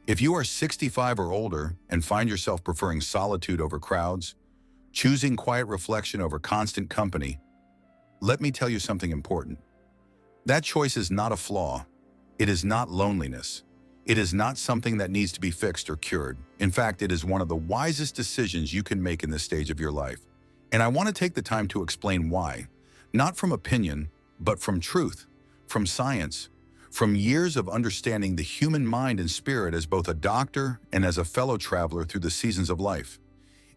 If you are 65 or older and find yourself preferring solitude over crowds, choosing quiet reflection over constant company, let me tell you something important. That choice is not a flaw. It is not loneliness. It is not something that needs to be fixed or cured. In fact, it is one of the wisest decisions you can make in this stage of your life. And I want to take the time to explain why. Not from opinion, but from truth, from science, from years of understanding the human mind and spirit as both a doctor and as a fellow traveler through the seasons of life.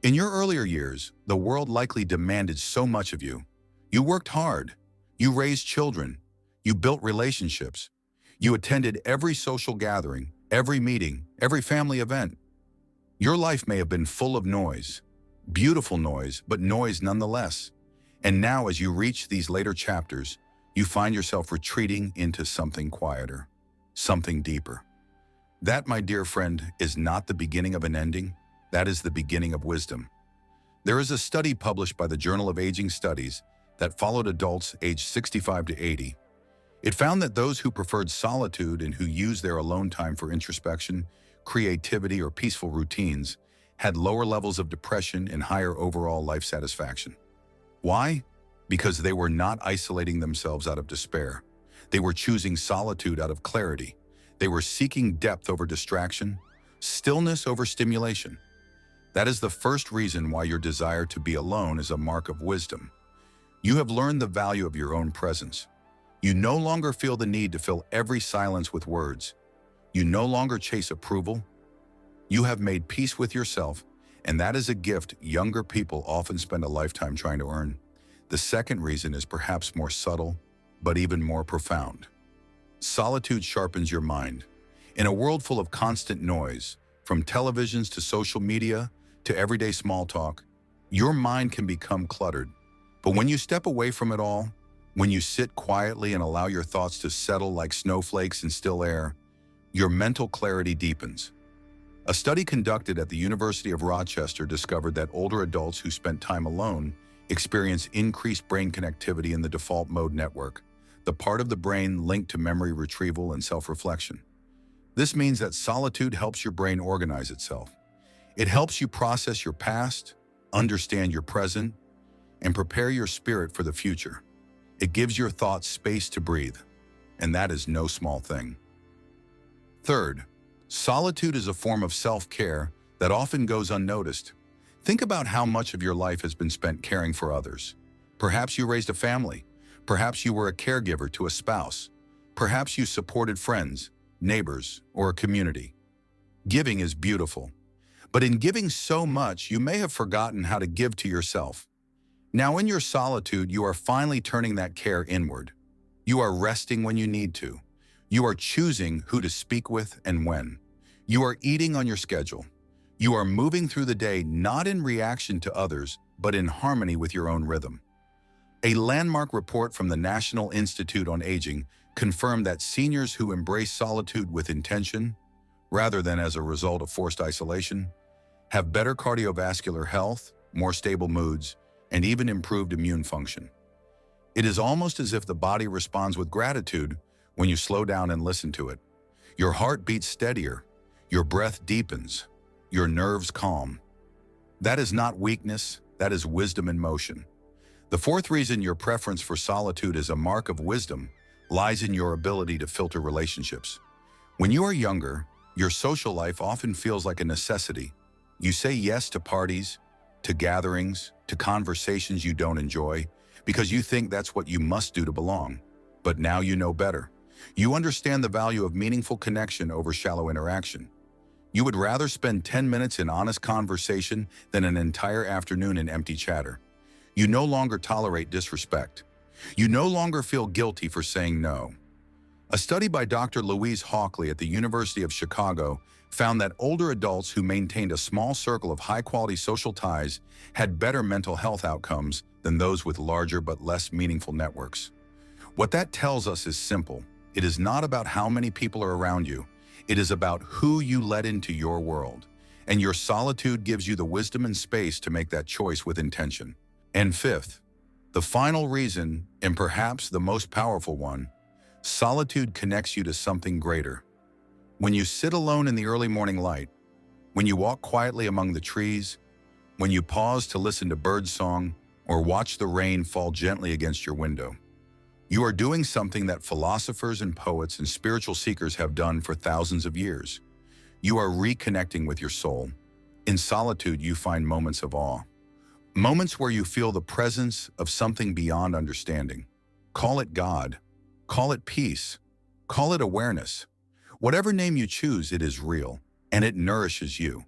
In your earlier years, the world likely demanded so much of you. You worked hard. You raised children. You built relationships. You attended every social gathering, every meeting, every family event. Your life may have been full of noise, beautiful noise, but noise nonetheless. And now as you reach these later chapters, you find yourself retreating into something quieter, something deeper. That, my dear friend, is not the beginning of an ending. That is the beginning of wisdom. There is a study published by the Journal of Aging Studies that followed adults aged 65 to 80. It found that those who preferred solitude and who used their alone time for introspection, creativity, or peaceful routines had lower levels of depression and higher overall life satisfaction. Why? Because they were not isolating themselves out of despair. They were choosing solitude out of clarity. They were seeking depth over distraction, stillness over stimulation. That is the first reason why your desire to be alone is a mark of wisdom. You have learned the value of your own presence. You no longer feel the need to fill every silence with words. You no longer chase approval. You have made peace with yourself, and that is a gift younger people often spend a lifetime trying to earn. The second reason is perhaps more subtle, but even more profound. Solitude sharpens your mind. In a world full of constant noise, from televisions to social media to everyday small talk, your mind can become cluttered. But when you step away from it all, when you sit quietly and allow your thoughts to settle like snowflakes in still air, your mental clarity deepens. A study conducted at the University of Rochester discovered that older adults who spent time alone experience increased brain connectivity in the default mode network, the part of the brain linked to memory retrieval and self-reflection. This means that solitude helps your brain organize itself. It helps you process your past, understand your present, and prepare your spirit for the future. It gives your thoughts space to breathe, and that is no small thing. Third, solitude is a form of self-care that often goes unnoticed. Think about how much of your life has been spent caring for others. Perhaps you raised a family. Perhaps you were a caregiver to a spouse. Perhaps you supported friends, neighbors, or a community. Giving is beautiful. But in giving so much, you may have forgotten how to give to yourself. Now in your solitude, you are finally turning that care inward. You are resting when you need to. You are choosing who to speak with and when. You are eating on your schedule. You are moving through the day not in reaction to others, but in harmony with your own rhythm. A landmark report from the National Institute on Aging confirmed that seniors who embrace solitude with intention, rather than as a result of forced isolation, have better cardiovascular health, more stable moods, and even improved immune function. It is almost as if the body responds with gratitude when you slow down and listen to it. Your heart beats steadier, your breath deepens, your nerves calm. That is not weakness, that is wisdom in motion. The fourth reason your preference for solitude is a mark of wisdom lies in your ability to filter relationships. When you are younger, your social life often feels like a necessity. You say yes to parties, to gatherings, to conversations you don't enjoy, because you think that's what you must do to belong. But now you know better. You understand the value of meaningful connection over shallow interaction. You would rather spend 10 minutes in honest conversation than an entire afternoon in empty chatter. You no longer tolerate disrespect. You no longer feel guilty for saying no. A study by Dr. Louise Hawkley at the University of Chicago found that older adults who maintained a small circle of high-quality social ties had better mental health outcomes than those with larger but less meaningful networks. What that tells us is simple. It is not about how many people are around you. It is about who you let into your world. And your solitude gives you the wisdom and space to make that choice with intention. And fifth, the final reason, and perhaps the most powerful one, solitude connects you to something greater. When you sit alone in the early morning light, when you walk quietly among the trees, when you pause to listen to birdsong or watch the rain fall gently against your window, you are doing something that philosophers and poets and spiritual seekers have done for thousands of years. You are reconnecting with your soul. In solitude, you find moments of awe. Moments where you feel the presence of something beyond understanding. Call it God, call it peace, call it awareness. Whatever name you choose, it is real, and it nourishes you.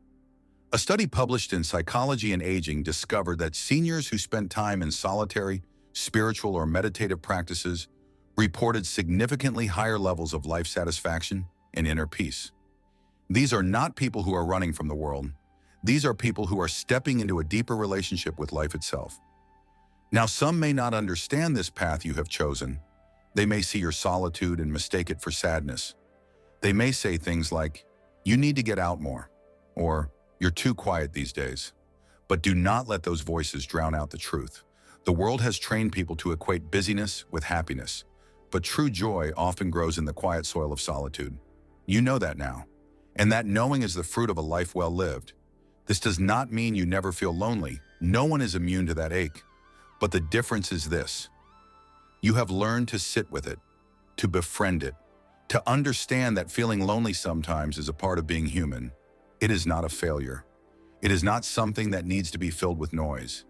A study published in Psychology and Aging discovered that seniors who spent time in solitary, spiritual, or meditative practices reported significantly higher levels of life satisfaction and inner peace. These are not people who are running from the world. These are people who are stepping into a deeper relationship with life itself. Now, some may not understand this path you have chosen. They may see your solitude and mistake it for sadness. They may say things like, "You need to get out more," or "You're too quiet these days." But do not let those voices drown out the truth. The world has trained people to equate busyness with happiness, but true joy often grows in the quiet soil of solitude. You know that now, and that knowing is the fruit of a life well lived. This does not mean you never feel lonely. No one is immune to that ache. But the difference is this: you have learned to sit with it, to befriend it, to understand that feeling lonely sometimes is a part of being human. It is not a failure. It is not something that needs to be filled with noise.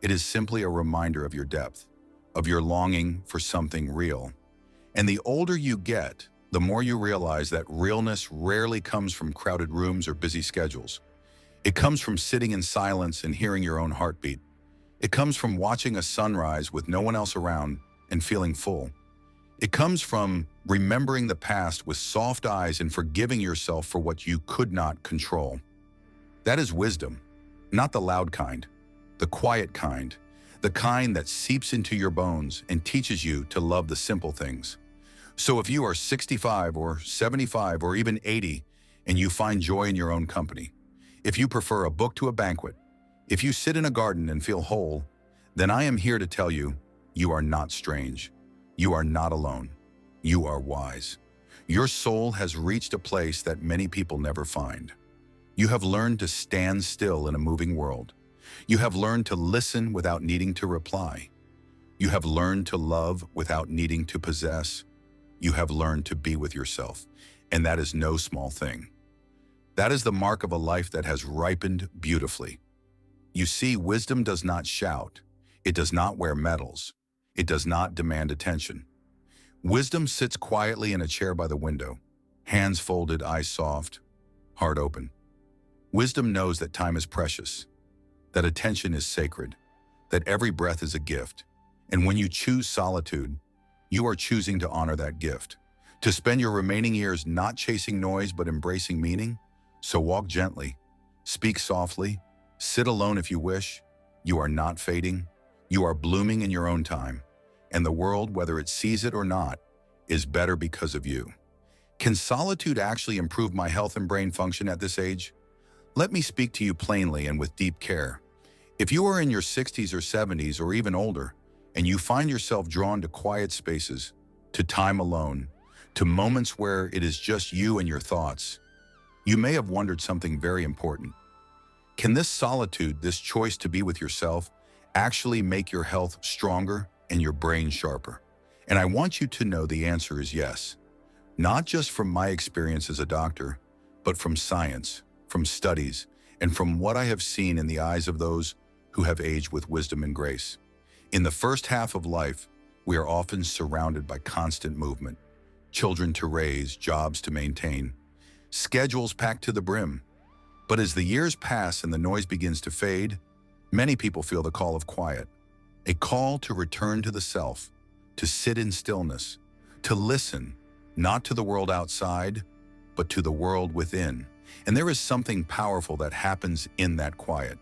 It is simply a reminder of your depth, of your longing for something real. And the older you get, the more you realize that realness rarely comes from crowded rooms or busy schedules. It comes from sitting in silence and hearing your own heartbeat. It comes from watching a sunrise with no one else around and feeling full. It comes from remembering the past with soft eyes and forgiving yourself for what you could not control. That is wisdom, not the loud kind, the quiet kind, the kind that seeps into your bones and teaches you to love the simple things. So if you are 65 or 75 or even 80 and you find joy in your own company, if you prefer a book to a banquet, if you sit in a garden and feel whole, then I am here to tell you, you are not strange. You are not alone. You are wise. Your soul has reached a place that many people never find. You have learned to stand still in a moving world. You have learned to listen without needing to reply. You have learned to love without needing to possess. You have learned to be with yourself, and that is no small thing. That is the mark of a life that has ripened beautifully. You see, wisdom does not shout. It does not wear medals. It does not demand attention. Wisdom sits quietly in a chair by the window, hands folded, eyes soft, heart open. Wisdom knows that time is precious, that attention is sacred, that every breath is a gift. And when you choose solitude, you are choosing to honor that gift, to spend your remaining years not chasing noise but embracing meaning. So walk gently, speak softly, sit alone if you wish. You are not fading. You are blooming in your own time. And the world, whether it sees it or not, is better because of you. Can solitude actually improve my health and brain function at this age? Let me speak to you plainly and with deep care. If you are in your 60s or 70s or even older, and you find yourself drawn to quiet spaces, to time alone, to moments where it is just you and your thoughts, you may have wondered something very important. Can this solitude, this choice to be with yourself, actually make your health stronger and your brain sharper? And I want you to know the answer is yes. Not just from my experience as a doctor, but from science, from studies, and from what I have seen in the eyes of those who have aged with wisdom and grace. In the first half of life, we are often surrounded by constant movement, children to raise, jobs to maintain, schedules packed to the brim. But as the years pass and the noise begins to fade, many people feel the call of quiet, a call to return to the self, to sit in stillness, to listen, not to the world outside, but to the world within. And there is something powerful that happens in that quiet.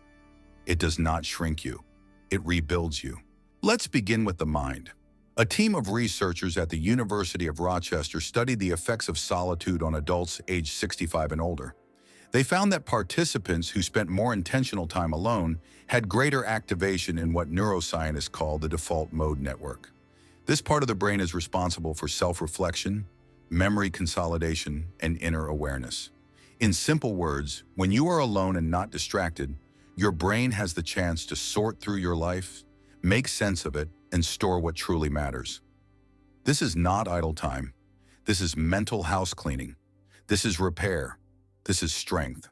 It does not shrink you. It rebuilds you. Let's begin with the mind. A team of researchers at the University of Rochester studied the effects of solitude on adults aged 65 and older. They found that participants who spent more intentional time alone had greater activation in what neuroscientists call the default mode network. This part of the brain is responsible for self-reflection, memory consolidation, and inner awareness. In simple words, when you are alone and not distracted, your brain has the chance to sort through your life, make sense of it, and store what truly matters. This is not idle time. This is mental house cleaning. This is repair. This is strength.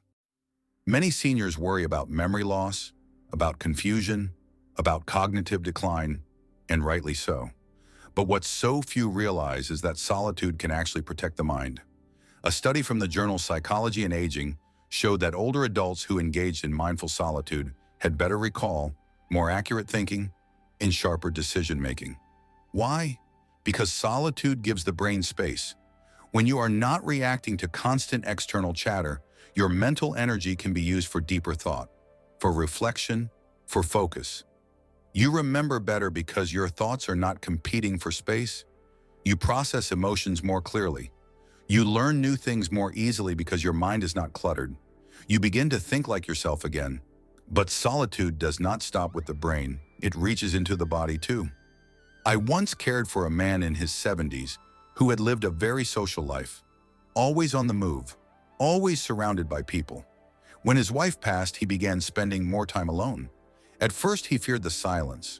Many seniors worry about memory loss, about confusion, about cognitive decline, and rightly so. But what so few realize is that solitude can actually protect the mind. A study from the journal Psychology and Aging showed that older adults who engaged in mindful solitude had better recall, more accurate thinking, and sharper decision-making. Why? Because solitude gives the brain space. When you are not reacting to constant external chatter, your mental energy can be used for deeper thought, for reflection, for focus. You remember better because your thoughts are not competing for space. You process emotions more clearly. You learn new things more easily because your mind is not cluttered. You begin to think like yourself again. But solitude does not stop with the brain. It reaches into the body too. I once cared for a man in his 70s who had lived a very social life, always on the move, always surrounded by people. When his wife passed, he began spending more time alone. At first, he feared the silence,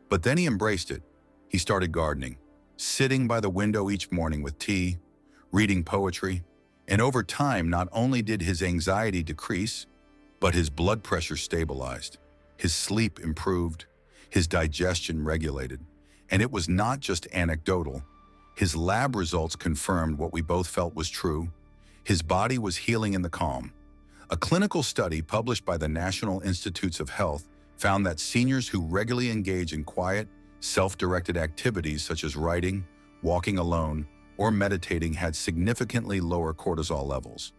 but then he embraced it. He started gardening, sitting by the window each morning with tea, reading poetry, and over time, not only did his anxiety decrease, but his blood pressure stabilized, his sleep improved, his digestion regulated, and it was not just anecdotal. His lab results confirmed what we both felt was true. His body was healing in the calm. A clinical study published by the National Institutes of Health found that seniors who regularly engage in quiet, self-directed activities such as writing, walking alone, or meditating had significantly lower cortisol levels.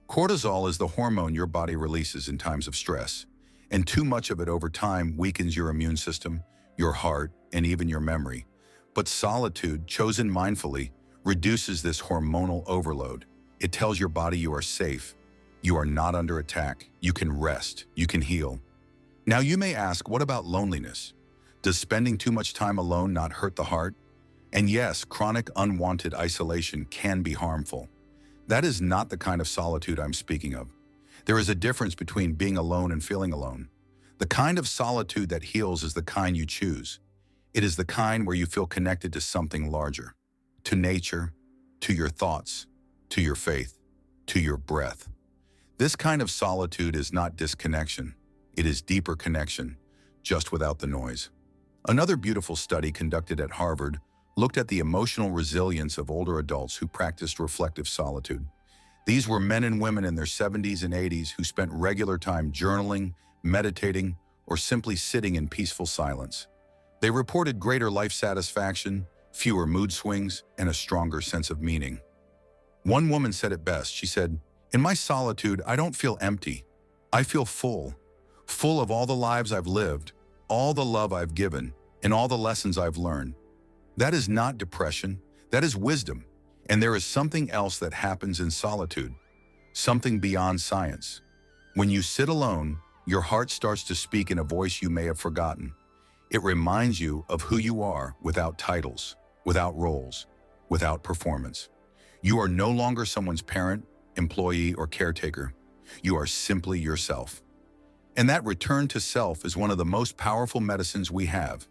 Cortisol is the hormone your body releases in times of stress, and too much of it over time weakens your immune system, your heart, and even your memory. But solitude, chosen mindfully, reduces this hormonal overload. It tells your body you are safe, you are not under attack, you can rest, you can heal. Now you may ask, what about loneliness? Does spending too much time alone not hurt the heart? And yes, chronic unwanted isolation can be harmful. That is not the kind of solitude I'm speaking of. There is a difference between being alone and feeling alone. The kind of solitude that heals is the kind you choose. It is the kind where you feel connected to something larger, to nature, to your thoughts, to your faith, to your breath. This kind of solitude is not disconnection. It is deeper connection, just without the noise. Another beautiful study conducted at Harvard looked at the emotional resilience of older adults who practiced reflective solitude. These were men and women in their 70s and 80s who spent regular time journaling, meditating, or simply sitting in peaceful silence. They reported greater life satisfaction, fewer mood swings, and a stronger sense of meaning. One woman said it best. She said, "In my solitude, I don't feel empty. I feel full. Full of all the lives I've lived, all the love I've given, and all the lessons I've learned." That is not depression, that is wisdom. And there is something else that happens in solitude, something beyond science. When you sit alone, your heart starts to speak in a voice you may have forgotten. It reminds you of who you are without titles, without roles, without performance. You are no longer someone's parent, employee, or caretaker. You are simply yourself. And that return to self is one of the most powerful medicines we have.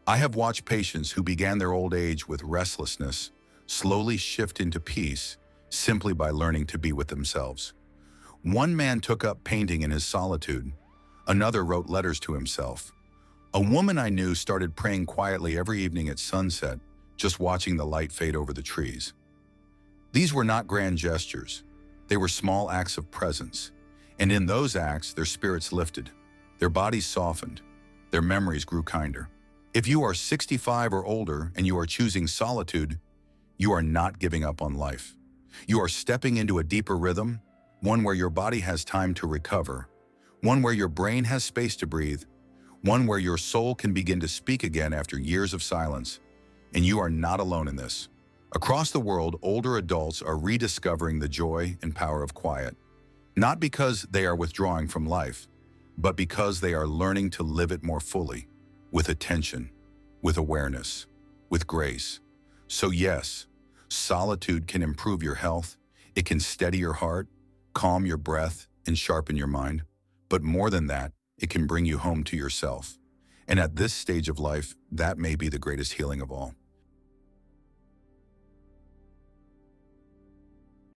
I have watched patients who began their old age with restlessness slowly shift into peace simply by learning to be with themselves. One man took up painting in his solitude. Another wrote letters to himself. A woman I knew started praying quietly every evening at sunset, just watching the light fade over the trees. These were not grand gestures. They were small acts of presence. And in those acts, their spirits lifted, their bodies softened, their memories grew kinder. If you are 65 or older and you are choosing solitude, you are not giving up on life. You are stepping into a deeper rhythm, one where your body has time to recover, one where your brain has space to breathe, one where your soul can begin to speak again after years of silence. And you are not alone in this. Across the world, older adults are rediscovering the joy and power of quiet, not because they are withdrawing from life, but because they are learning to live it more fully, with attention, with awareness, with grace. So yes, Solitude can improve your health. It can steady your heart, calm your breath, and sharpen your mind. But more than that, it can bring you home to yourself. And at this stage of life, that may be the greatest healing of all.